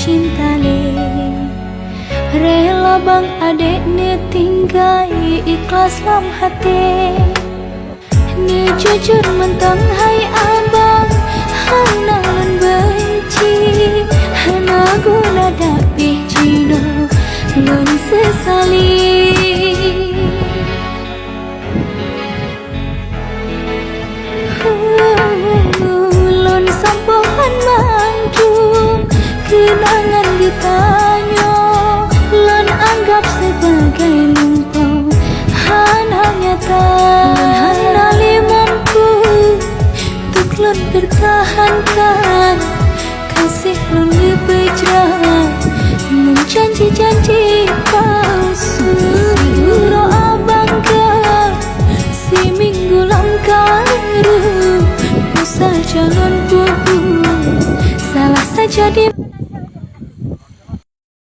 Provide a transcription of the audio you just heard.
cinta le. Rela bang adek ne tinggai ikhlas lam hati. Ne jujur mentang hai abang hana lun benci. Hana guna dak bicino lun sesali. Lun sampohan mangkung kenangan ditanya. Lun anggap sebagai lumpau hana nyata. Hana limamku untuk lun bertahankan kasih lun lebih menjanji-janji palsu. Duro abang ke si minggu lam karu usah jangan bubu salah saja di